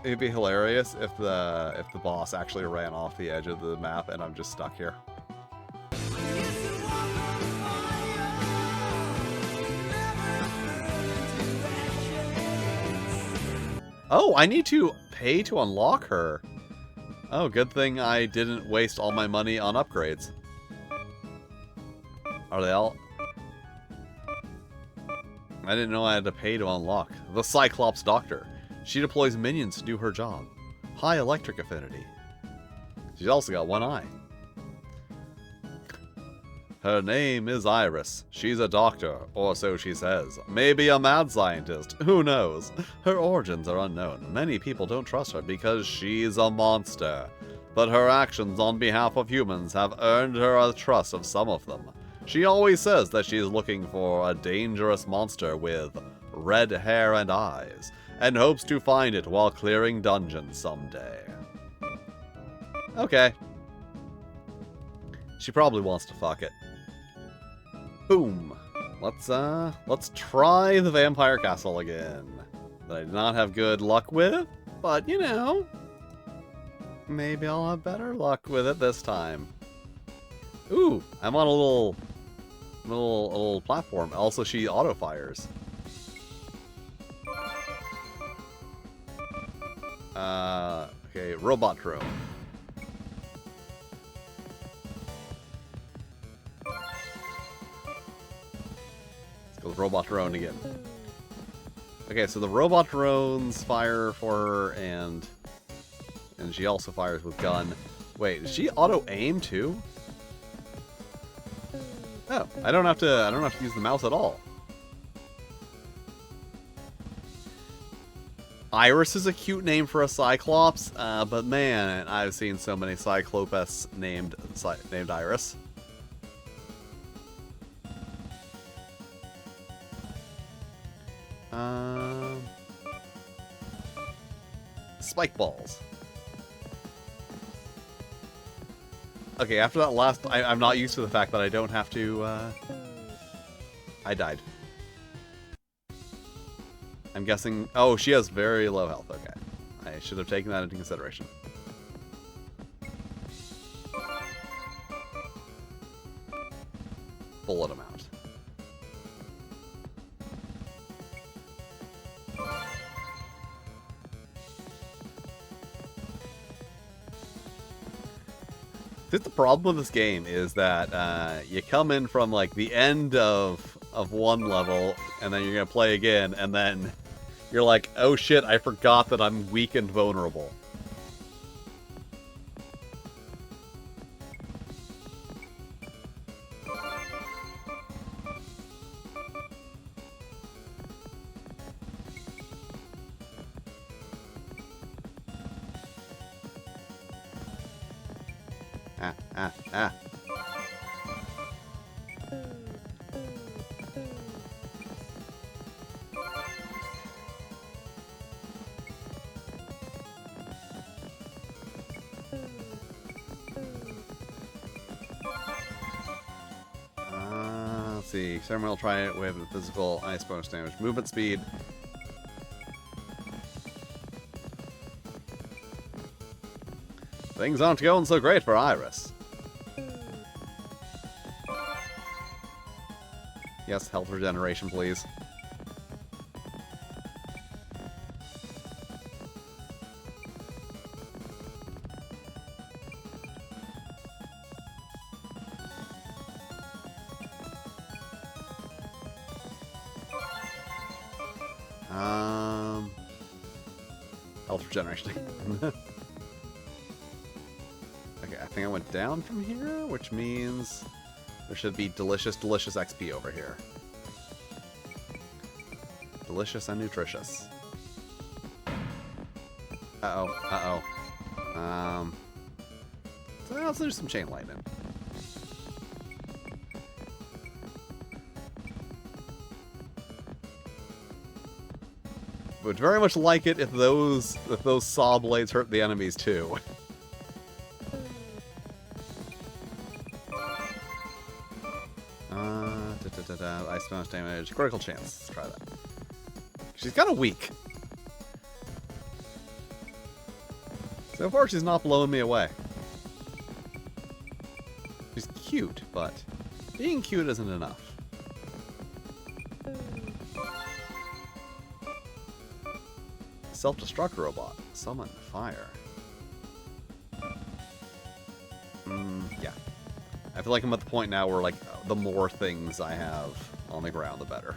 It'd be hilarious if the boss actually ran off the edge of the map and I'm just stuck here. Oh, I need to pay to unlock her. Oh, good thing I didn't waste all my money on upgrades. Are they all? I didn't know I had to pay to unlock. The Cyclops Doctor. She deploys minions to do her job. High electric affinity. She's also got one eye. Her name is Iris. She's a doctor, or so she says. Maybe a mad scientist. Who knows? Her origins are unknown. Many people don't trust her because she's a monster. But her actions on behalf of humans have earned her the trust of some of them. She always says that she's looking for a dangerous monster with red hair and eyes, and hopes to find it while clearing dungeons someday. Okay. She probably wants to fuck it. Boom. Let's try the Vampire Castle again. That I did not have good luck with, but you know, maybe I'll have better luck with it this time. Ooh, I'm on a little platform. Also, she auto fires. Okay, robot drone. Let's go with robot drone again. Okay, so the robot drones fire for her, and she also fires with gun. Wait, does she auto aim too? Oh, I don't have to use the mouse at all. Iris is a cute name for a Cyclops, but man, I've seen so many Cyclopes named Iris. Spike balls. Okay, after that last... I'm not used to the fact that I don't have to... I died. I'm guessing... Oh, she has very low health. Okay. I should have taken that into consideration. Bullet amount. The problem with this game is that you come in from like the end of one level, and then you're gonna play again, and then you're like, oh shit, I forgot that I'm weak and vulnerable. Ah. Let's see. Ceremonial try it with the physical ice bonus damage. Movement speed. Things aren't going so great for Iris. Yes, health regeneration, please. Health regeneration. Okay, I think I went down from here, which means there should be delicious XP over here. Delicious and nutritious. Uh-oh. So let's do some chain lightning. Would very much like it if those saw blades hurt the enemies too. Ice bonus damage, critical chance. Let's try that. She's kind of weak. So far, she's not blowing me away. She's cute, but being cute isn't enough. Self-destruct robot. Summon fire. Yeah. I feel like I'm at the point now where, like, the more things I have on the ground, the better.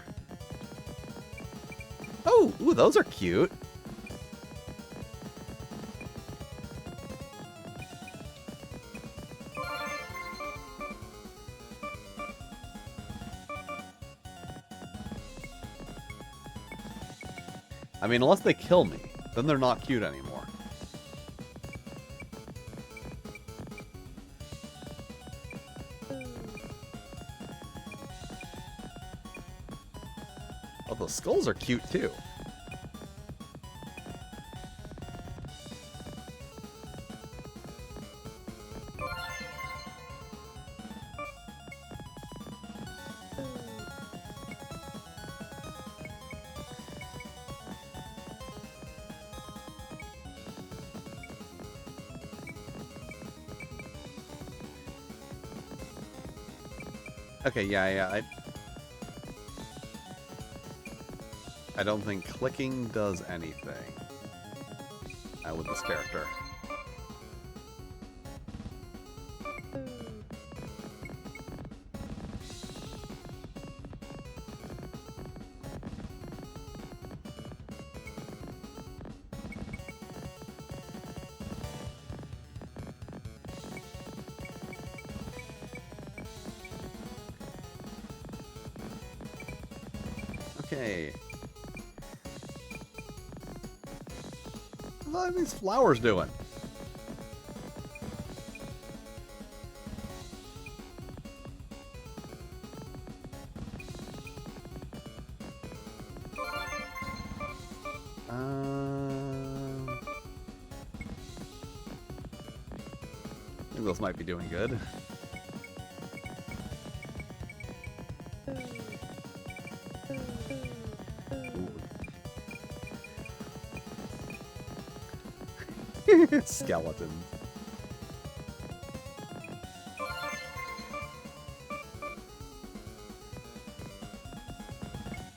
Oh, ooh, those are cute. I mean, unless they kill me, then they're not cute anymore. Oh, the skulls are cute too. Okay, yeah. I don't think clicking does anything with this character. Okay. What are these flowers doing? I think those might be doing good. Skeleton.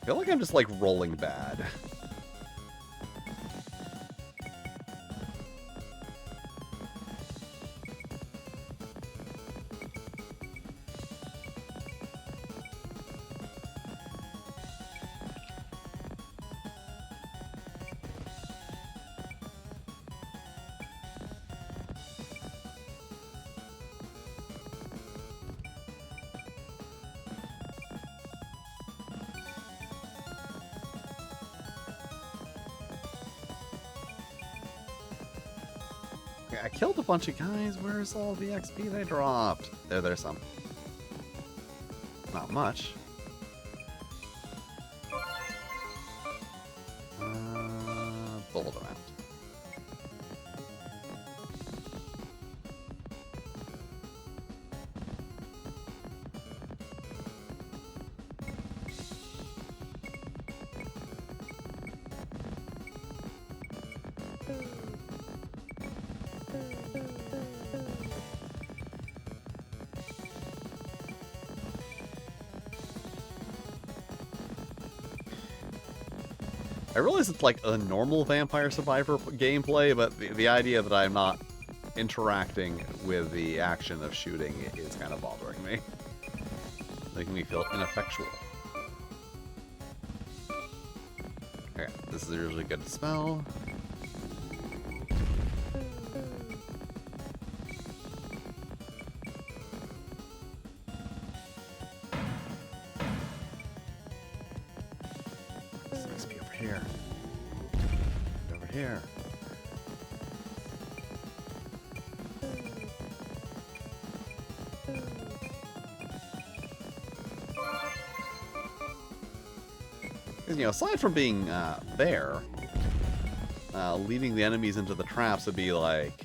I feel like I'm just like rolling bad. I killed a bunch of guys. Where's all the XP they dropped? There's some. Not much. Bullet amount. I realize it's like a normal Vampire Survivor gameplay, but the idea that I'm not interacting with the action of shooting is kind of bothering me. Making me feel ineffectual. Okay, this is usually good to spell. Here. You know, aside from being there, leading the enemies into the traps would be like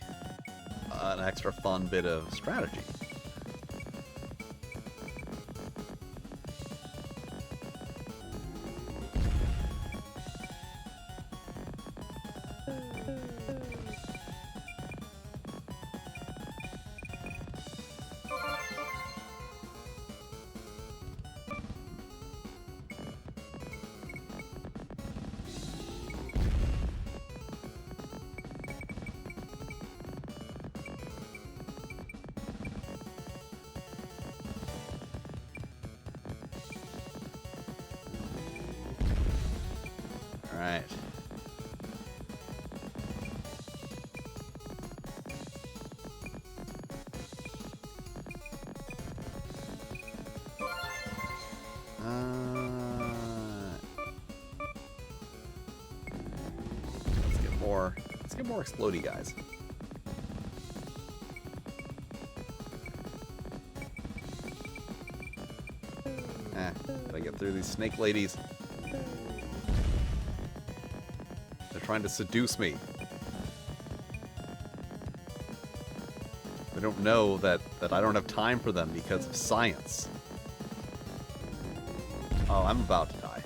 an extra fun bit of strategy. get more explodey guys. Gotta get through these snake ladies. They're trying to seduce me. They don't know that I don't have time for them because of science. Oh, I'm about to die.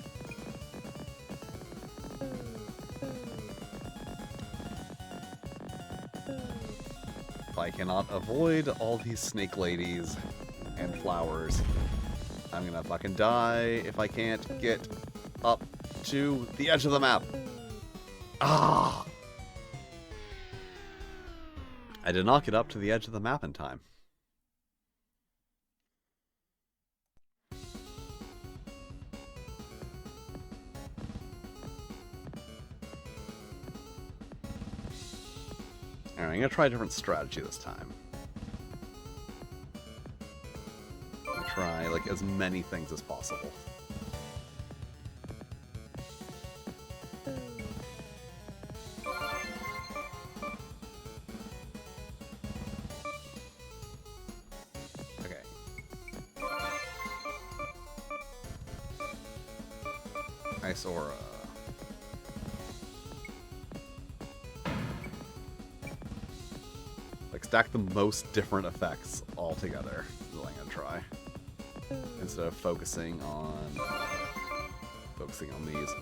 If I cannot avoid all these snake ladies and flowers, I'm gonna fucking die if I can't get up to the edge of the map. Ah! I did not get up to the edge of the map in time. Alright, I'm gonna try a different strategy this time. I'm gonna try, like, as many things as possible. Ice Aura. Like, stack the most different effects all together is what I'm gonna try. Instead of focusing on these.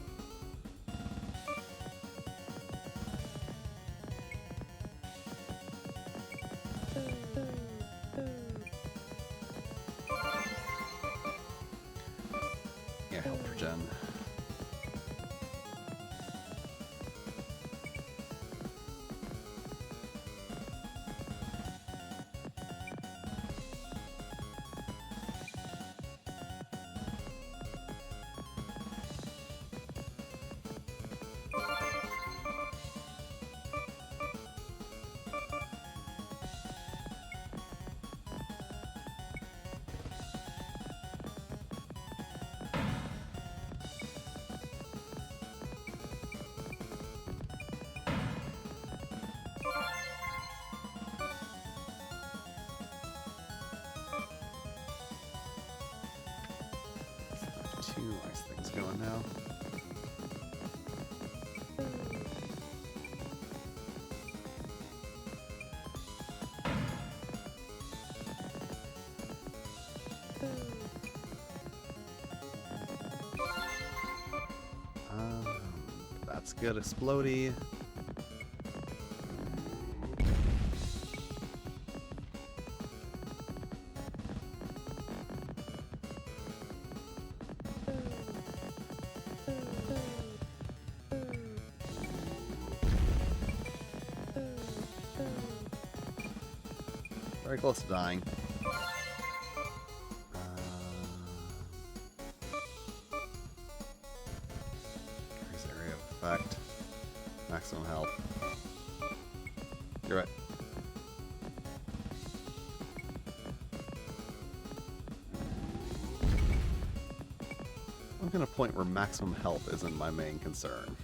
Yeah, help for Jen. Two ice things going now. That's good, explodey. Very close to dying. Increase area of effect. Maximum health. You're right. I'm at a point where maximum health isn't my main concern.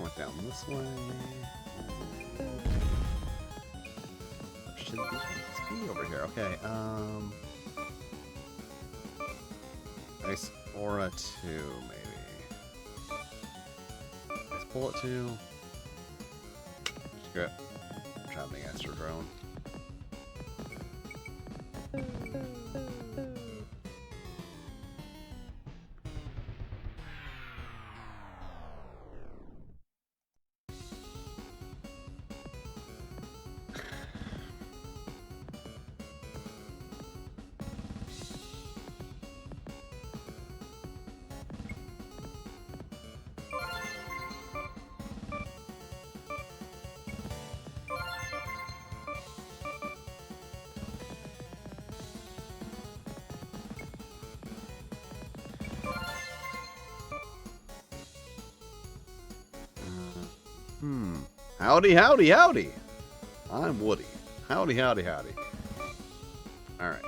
Went down this way. Should be over here. Okay. Ice Aura 2, maybe. Ice Bullet 2. Just go. Traveling extra drone. Howdy, howdy, howdy. I'm Woody. Howdy, howdy, howdy. Alright,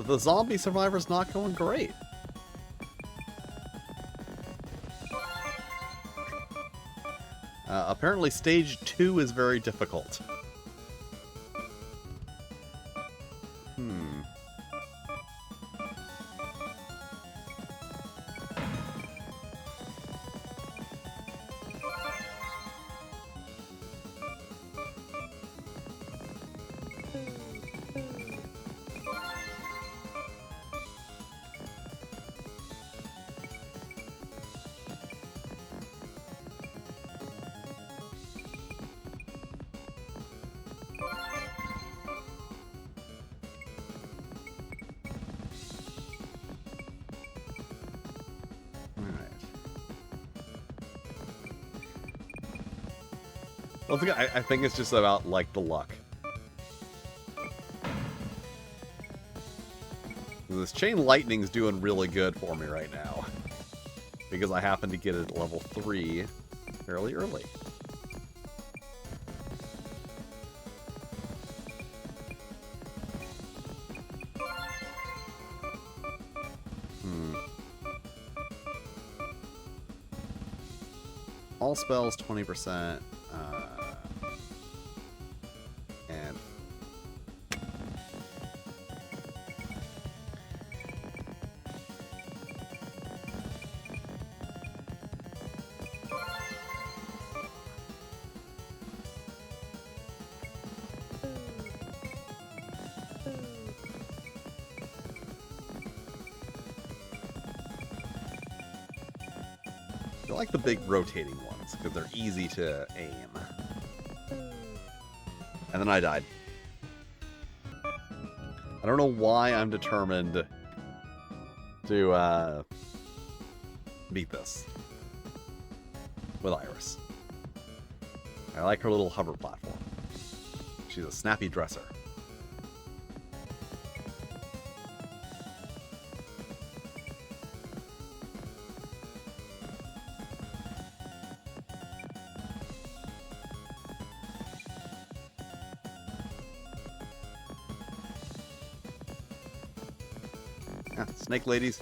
the zombie survivor's not going great. Apparently stage 2 is very difficult. Once again, I think it's just about, like, the luck. This Chain Lightning's doing really good for me right now. Because I happen to get it at level 3 fairly early. All spells 20%. And I like the big rotating ones because they're easy to aim. And then I died. I don't know why I'm determined to beat this with Iris. I like her little hover platform. She's a snappy dresser. Snake ladies.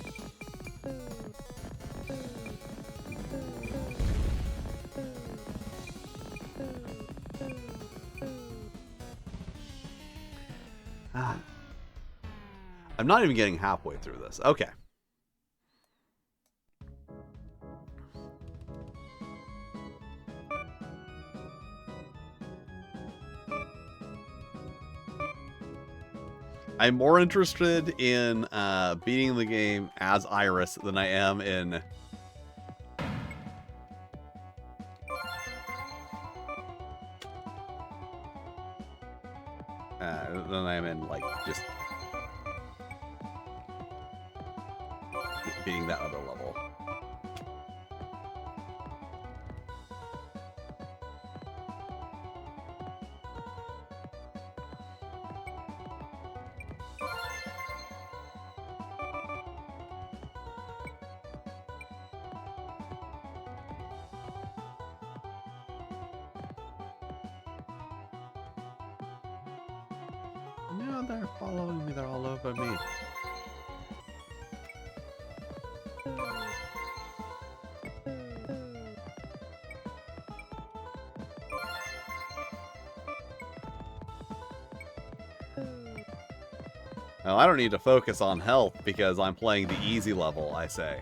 I'm not even getting halfway through this. Okay. I'm more interested in beating the game as Iris than I am in like just beating that other level. Yeah, they're following me. They're all over me. Now, I don't need to focus on health because I'm playing the easy level, I say.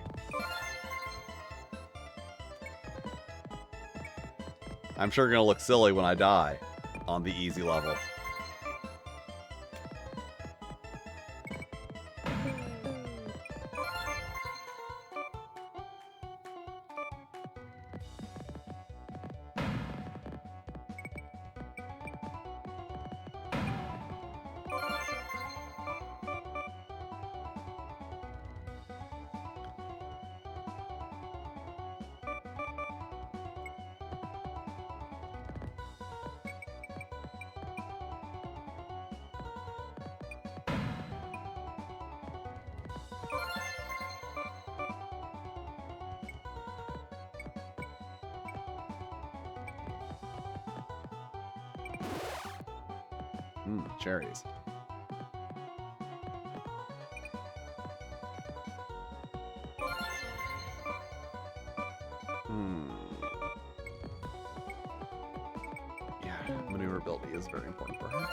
I'm sure gonna look silly when I die on the easy level. Cherries. Yeah, maneuverability is very important for her.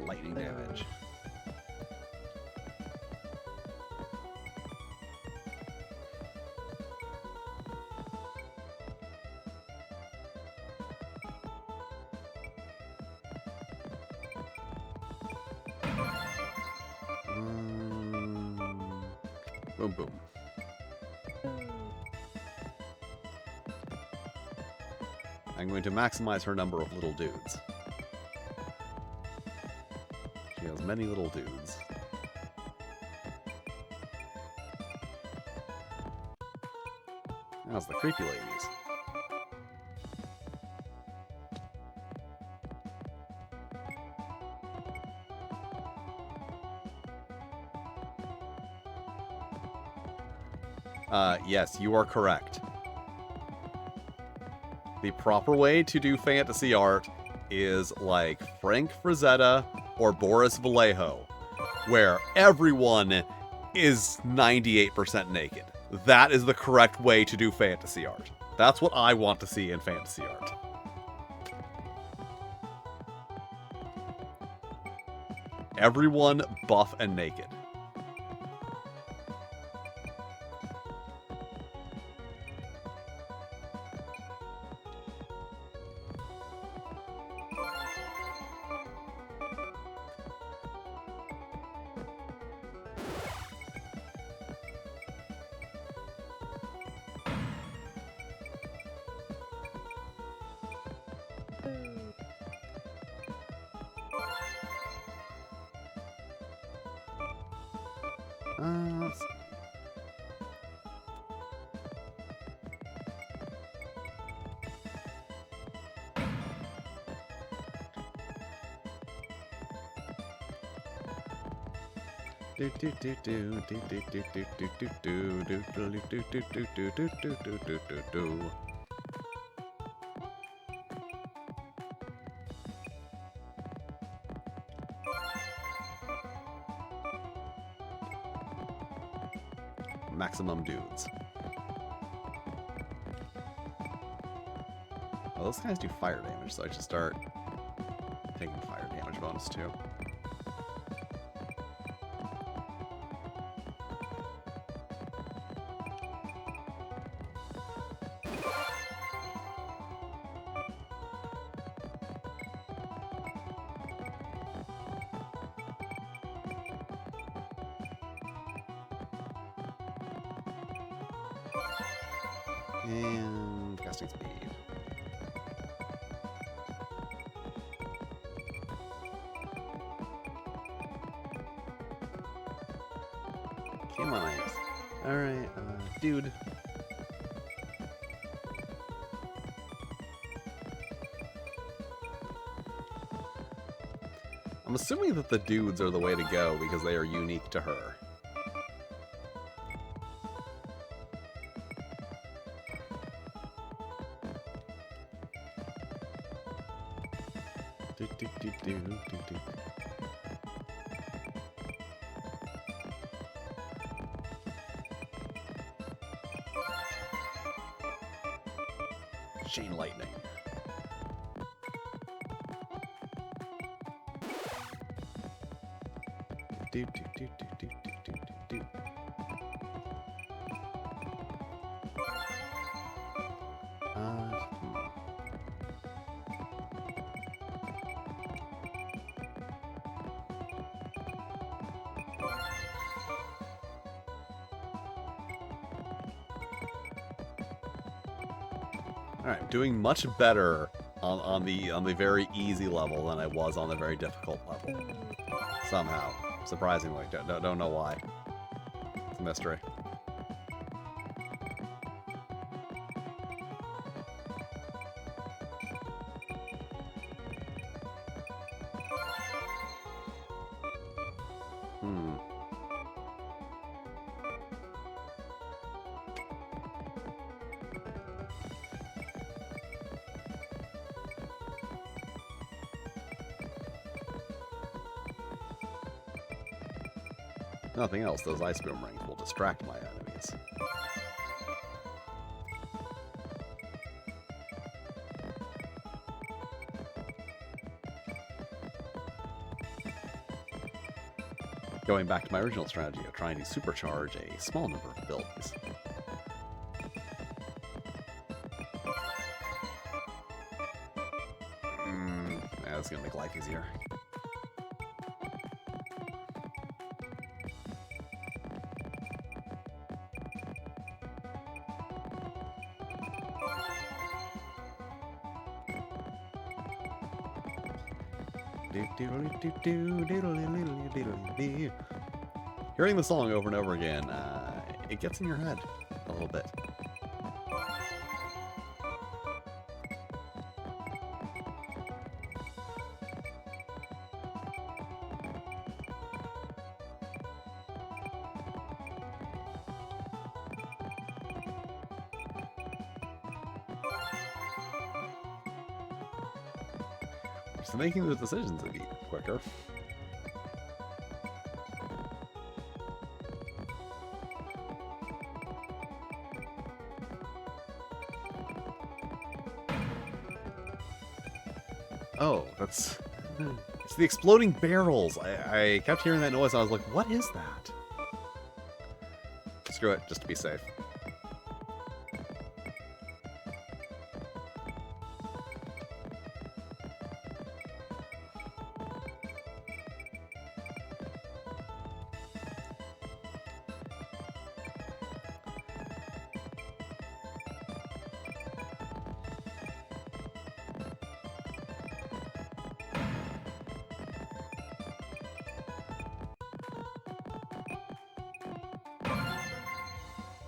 Lightning damage. Boom, boom. I'm going to maximize her number of little dudes. She has many little dudes. How's the creepy ladies? Yes, you are correct. The proper way to do fantasy art is like Frank Frazetta or Boris Vallejo, where everyone is 98% naked. That is the correct way to do fantasy art. That's what I want to see in fantasy art. Everyone buff and naked. Let's see. Maximum dudes. Well, those guys do fire damage, so I should start taking fire damage bonus too. And casting speed. Come on, Iris. Alright, dude. I'm assuming that the dudes are the way to go because they are unique to her. Do, do, do, do. Chain lightning. Do, do, do, do, do, do, do, do. Alright, doing much better on the very easy level than I was on the very difficult level. Somehow. Surprisingly. Don't know why. It's a mystery. Nothing else, those ice boomerangs will distract my enemies. Going back to my original strategy of trying to supercharge a small number of abilities. Yeah, that's gonna make life easier. Hearing the song over and over again, it gets in your head a little bit. So making those decisions would be quicker. Oh, it's the exploding barrels. I kept hearing that noise and I was like, what is that? Screw it, just to be safe.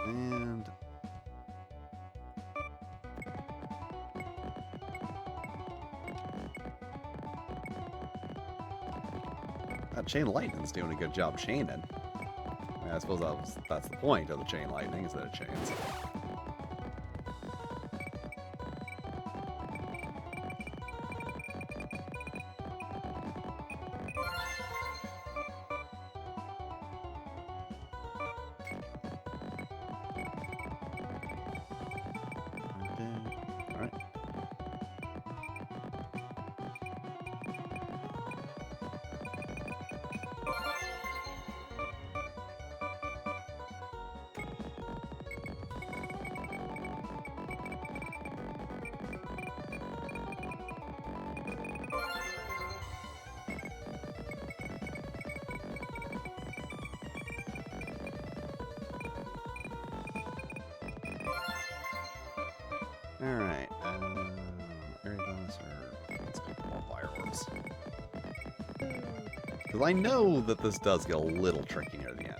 And that chain lightning's doing a good job chaining. I mean, I suppose that's the point of the chain lightning, is that it chains. Alright, area bonus or let's go more fireworks. Because I know that this does get a little tricky near the end.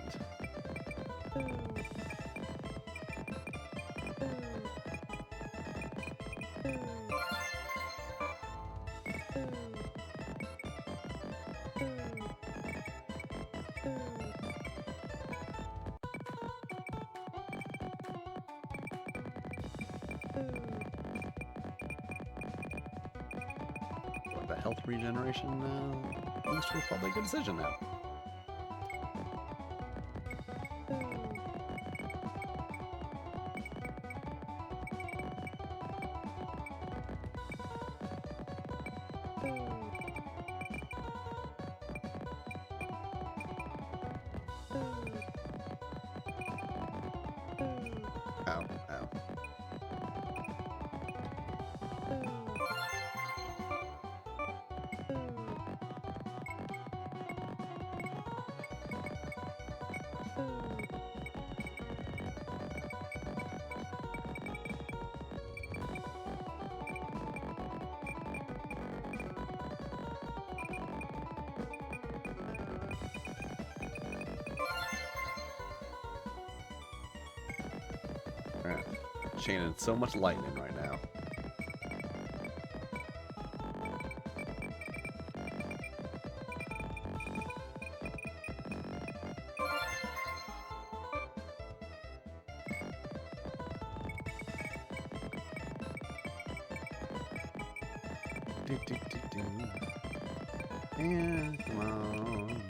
health regeneration boost was probably a good decision now. Ow, ow. Alright. Chaining so much lightning right now. Yeah, come on.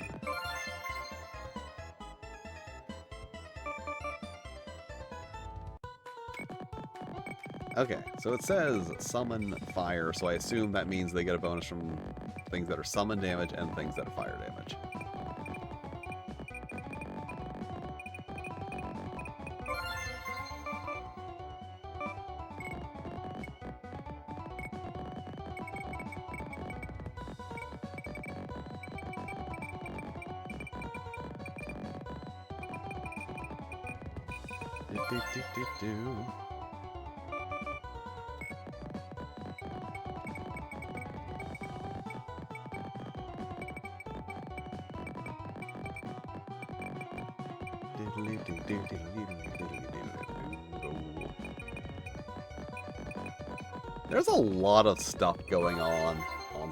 Okay, so it says summon fire, so I assume that means they get a bonus from things that are summon damage and things that are fire damage. Do. There's a lot of stuff going on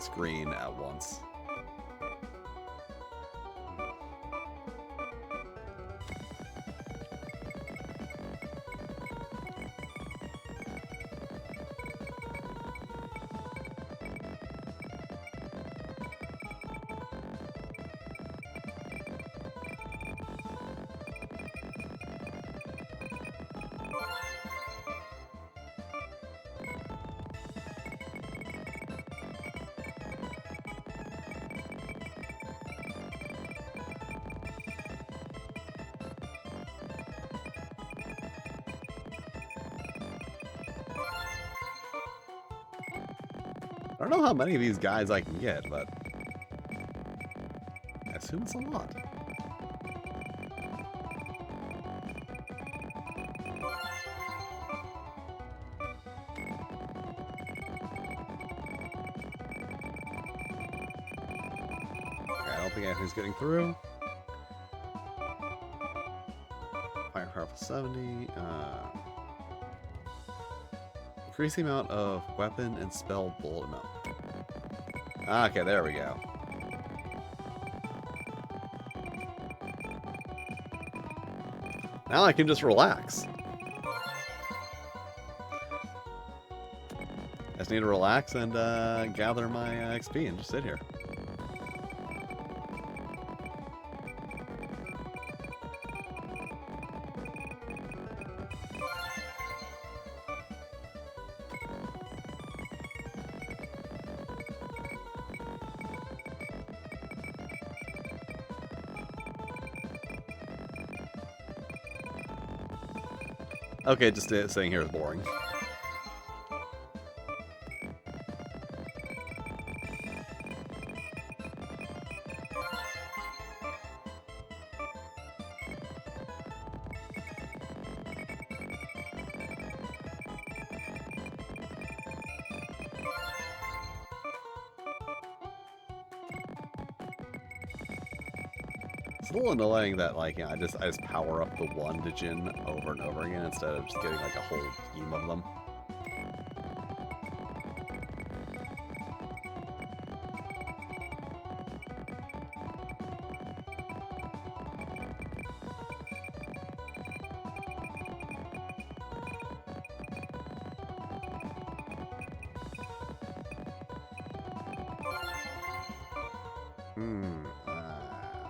screen at once. I don't know how many of these guys I can get, but I assume it's a lot. Okay, I don't think anything's getting through. Fire powerful 70. Increase the amount of weapon and spell bullet amount. Okay, there we go. Now I can just relax. I just need to relax and gather my XP and just sit here. Okay, just sitting here is boring. It's a little annoying that, like, you know, I just power up the one Djinn over and over again instead of just getting like a whole team of them.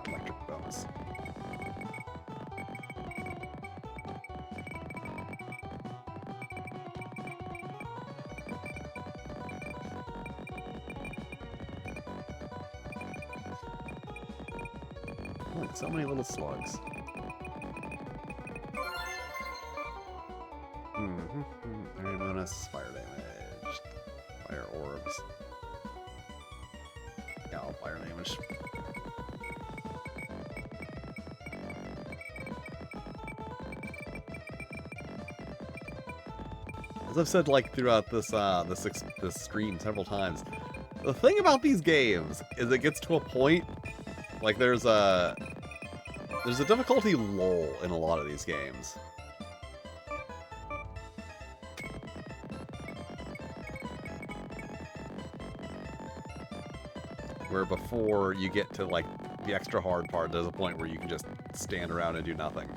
Electric bonus. Look, so many little slugs. Area bonus, fire damage, fire orbs. Yeah, all fire damage. As I've said, like, throughout this this stream several times, the thing about these games is it gets to a point, like, there's a difficulty lull in a lot of these games. Where before you get to, like, the extra hard part, there's a point where you can just stand around and do nothing.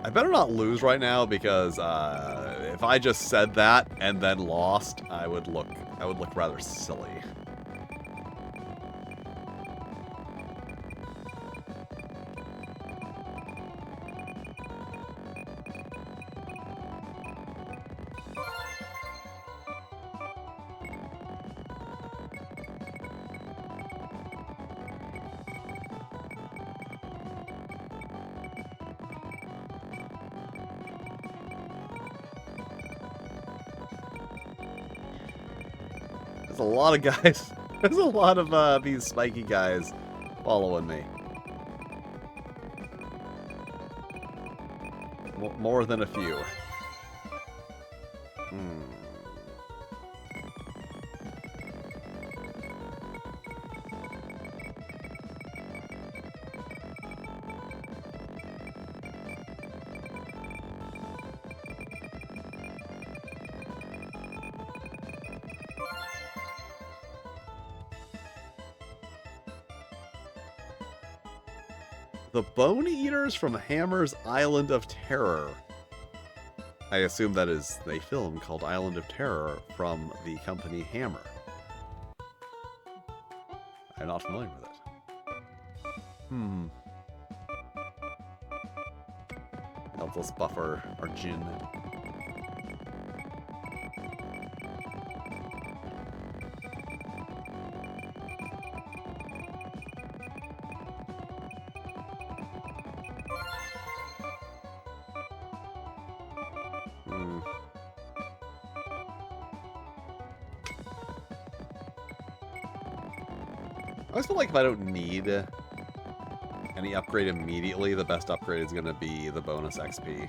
I better not lose right now, because if I just said that and then lost, I would look rather silly. There's a lot of guys. There's a lot of these spiky guys following me. More than a few. The Bone Eaters from Hammer's Island of Terror. I assume that is a film called Island of Terror from the company Hammer. I'm not familiar with it. Helps us buffer our Jin. I always feel like if I don't need any upgrade immediately, the best upgrade is going to be the bonus XP.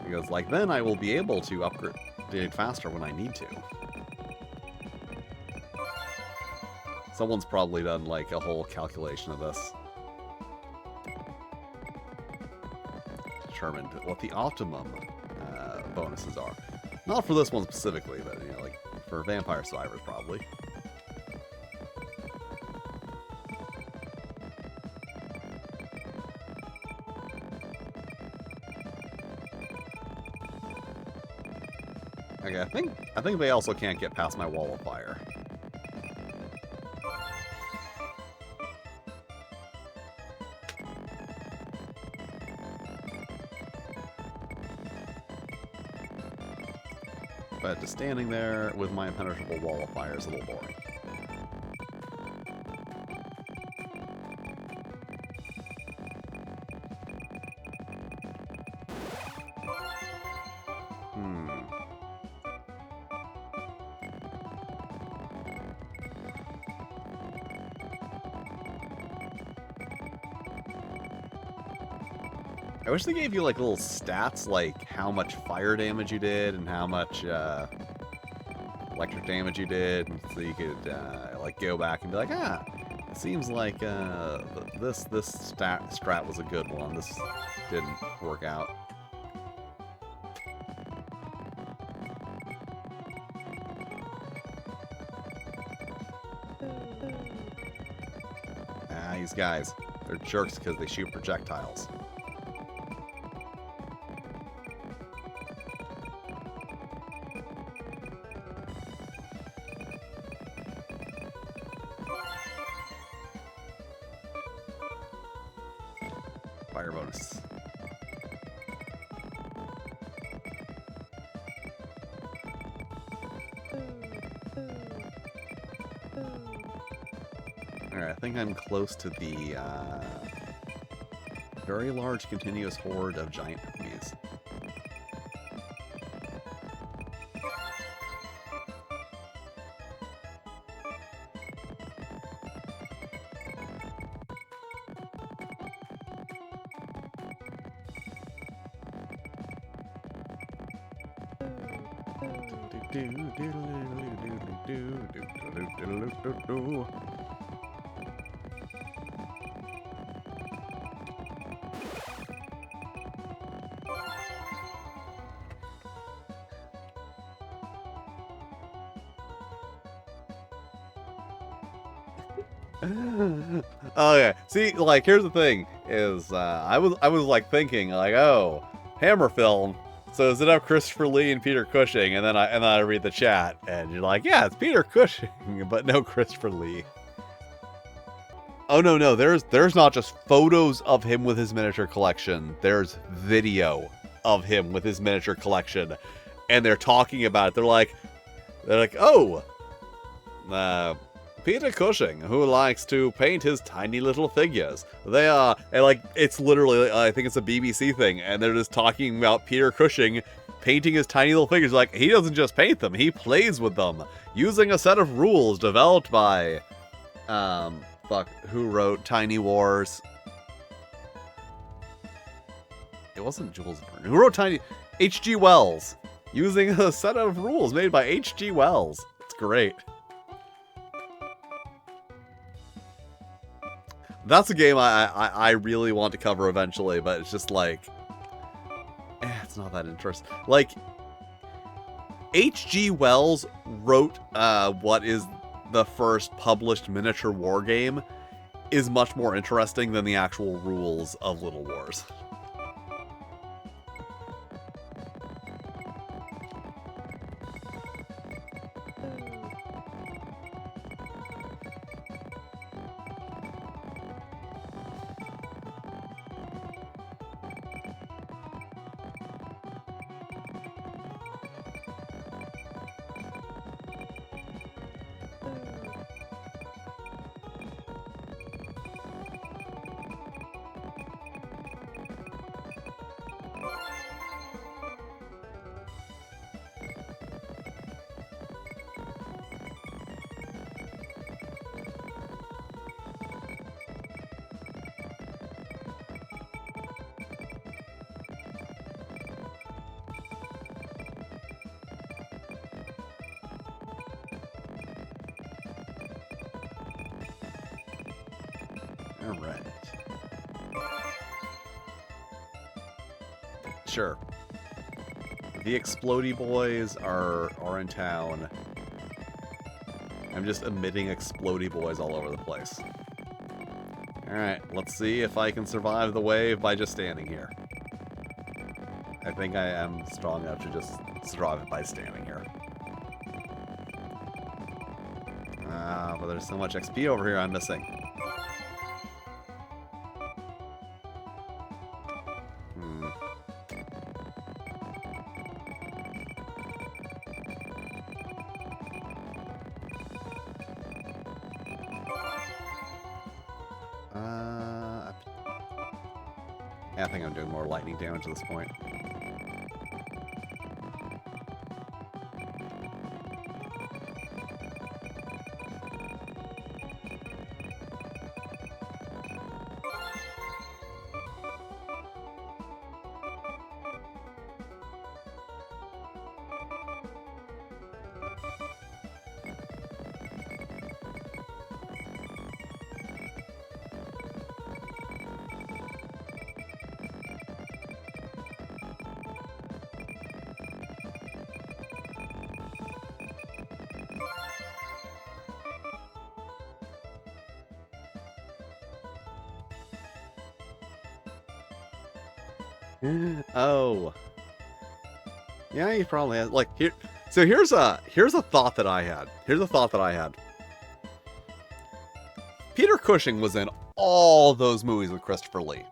Because, like, then I will be able to upgrade faster when I need to. Someone's probably done, like, a whole calculation of this. Determined what the optimum bonuses are. Not for this one specifically, but, you know, like, for Vampire Survivors, probably. Okay, I think they also can't get past my wall of fire. But just standing there with my impenetrable wall of fire is a little boring. I wish they gave you, like, little stats, like how much fire damage you did and how much electric damage you did, so you could like go back and be like, it seems like this strat was a good one. This didn't work out. These guys, they're jerks because they shoot projectiles. fire bonus. Alright, I think I'm close to the very large continuous horde of giant enemies. Okay, see, like, here's the thing, is, I was like, thinking, like, oh, Hammer film, so is it up Christopher Lee and Peter Cushing? And then I read the chat, and you're like, yeah, it's Peter Cushing, but no Christopher Lee. Oh, no, there's not just photos of him with his miniature collection, there's video of him with his miniature collection, and they're talking about it, they're like, oh, Peter Cushing, who likes to paint his tiny little figures. They are, and like, it's literally, I think it's a BBC thing, and they're just talking about Peter Cushing painting his tiny little figures. Like, he doesn't just paint them, he plays with them, using a set of rules developed by, who wrote Tiny Wars? It wasn't Jules Verne. Who wrote H.G. Wells, using a set of rules made by H.G. Wells. It's great. That's a game I really want to cover eventually, but it's just like, it's not that interesting. Like, H.G. Wells wrote what is the first published miniature war game is much more interesting than the actual rules of Little Wars. Alright. Sure. The Explodey Boys are in town. I'm just emitting Explodey Boys all over the place. Alright, let's see if I can survive the wave by just standing here. I think I am strong enough to just survive it by standing here. But there's so much XP over here I'm missing. I think I'm doing more lightning damage at this point. Oh. Yeah, he probably has. Like, here. So here's a thought that I had. Peter Cushing was in all those movies with Christopher Lee.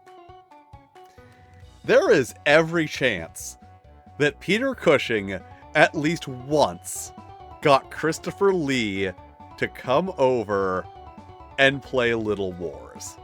There is every chance that Peter Cushing at least once got Christopher Lee to come over and play Little Wars.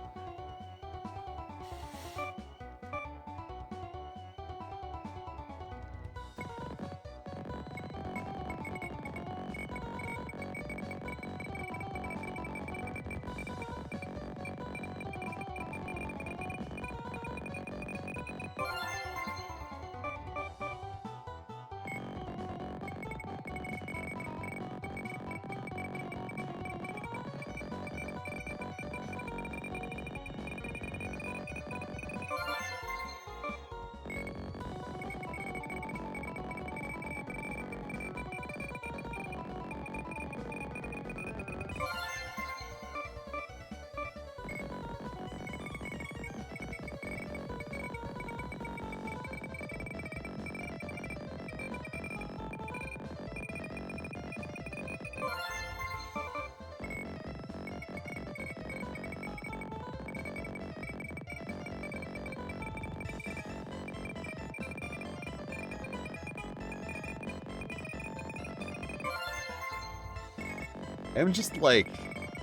I'm just, like,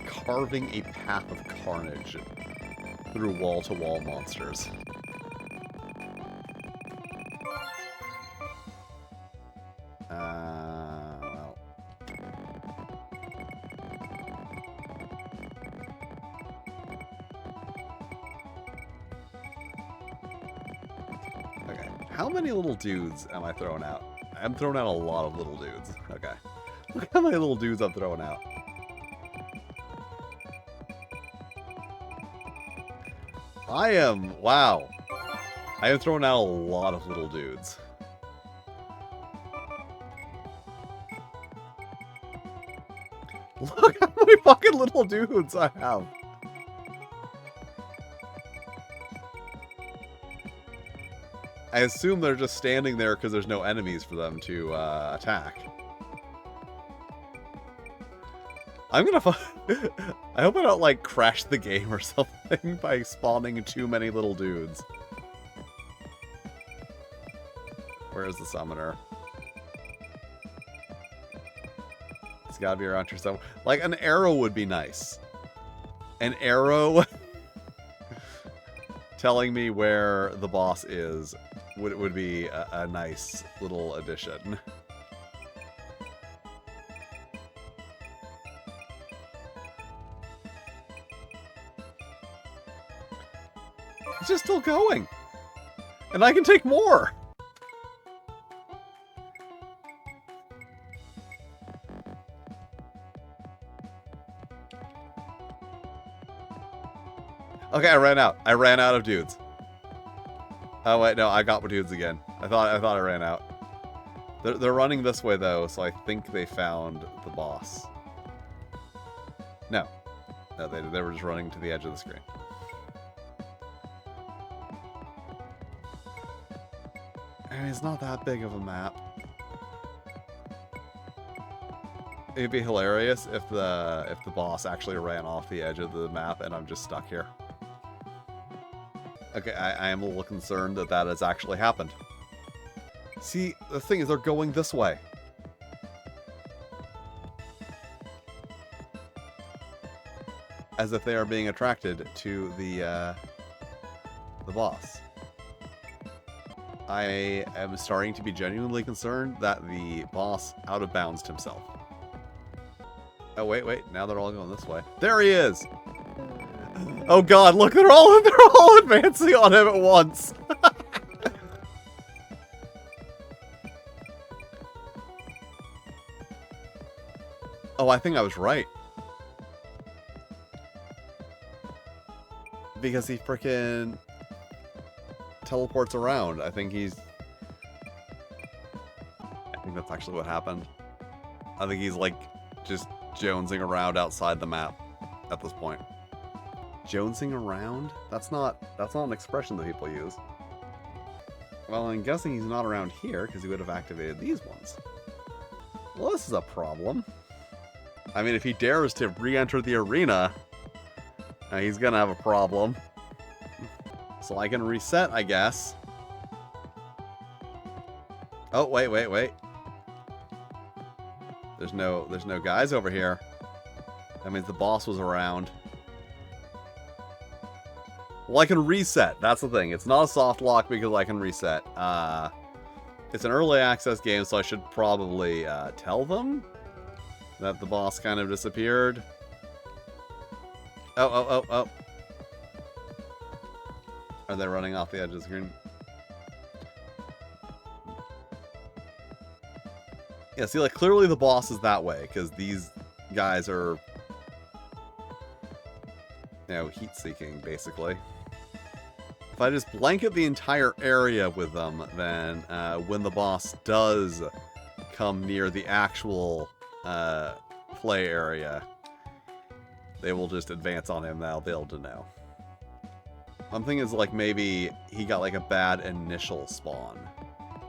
carving a path of carnage through wall-to-wall monsters. Well. Okay, how many little dudes am I throwing out? I'm throwing out a lot of little dudes. Okay. Look how many little dudes I'm throwing out. Wow. I am throwing out a lot of little dudes. Look how many fucking little dudes I have. I assume they're just standing there because there's no enemies for them to attack. I'm gonna I hope I don't, like, crash the game or something by spawning too many little dudes. Where is the summoner? It's gotta be around here somewhere. Like, an arrow would be nice. An arrow telling me where the boss is would be a nice little addition. It's just still going. And I can take more. Okay, I ran out. I ran out of dudes. Oh wait, no, I got more dudes again. I thought I ran out. They're running this way though, so I think they found the boss. No. No, they were just running to the edge of the screen. I mean, it's not that big of a map. It'd be hilarious if the boss actually ran off the edge of the map and I'm just stuck here. Okay, I am a little concerned that that has actually happened. See, the thing is, they're going this way. As if they are being attracted to the boss. I am starting to be genuinely concerned that the boss out-of-bounds himself. Oh, wait. Now they're all going this way. There he is! Oh god, look, they're all advancing on him at once! Oh, I think I was right. Because he frickin' teleports around. I think that's actually what happened. I think he's, like, just jonesing around outside the map at this point. Jonesing around? That's not an expression that people use. Well, I'm guessing he's not around here because he would have activated these ones. Well, this is a problem. I mean, if he dares to re-enter the arena, he's gonna have a problem. So I can reset, I guess. Oh, wait. There's no guys over here. That means the boss was around. Well, I can reset. That's the thing. It's not a soft lock because I can reset. It's an early access game, so I should probably tell them that the boss kind of disappeared. Oh. Are they running off the edge of the screen? Yeah, see, like, clearly the boss is that way, because these guys are, you know, heat-seeking, basically. If I just blanket the entire area with them, then when the boss does come near the actual play area, they will just advance on him. They'll be able to know. I'm thinking is like maybe he got like a bad initial spawn,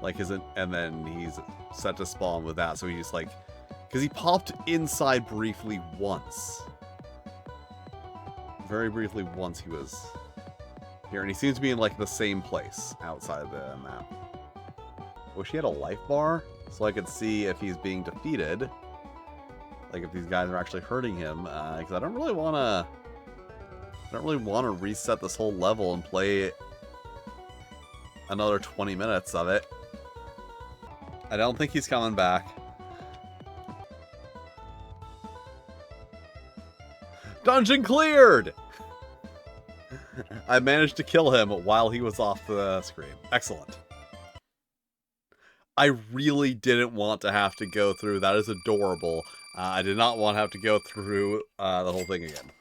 like and then he's set to spawn with that. So he just like, because he popped inside briefly once, very briefly once he was here, and he seems to be in like the same place outside the map. Wish he had a life bar so I could see if he's being defeated, like if these guys are actually hurting him, because I don't really want to reset this whole level and play another 20 minutes of it. I don't think he's coming back. Dungeon cleared! I managed to kill him while he was off the screen. Excellent. I really didn't want to have to go through. That is adorable. I did not want to have to go through the whole thing again.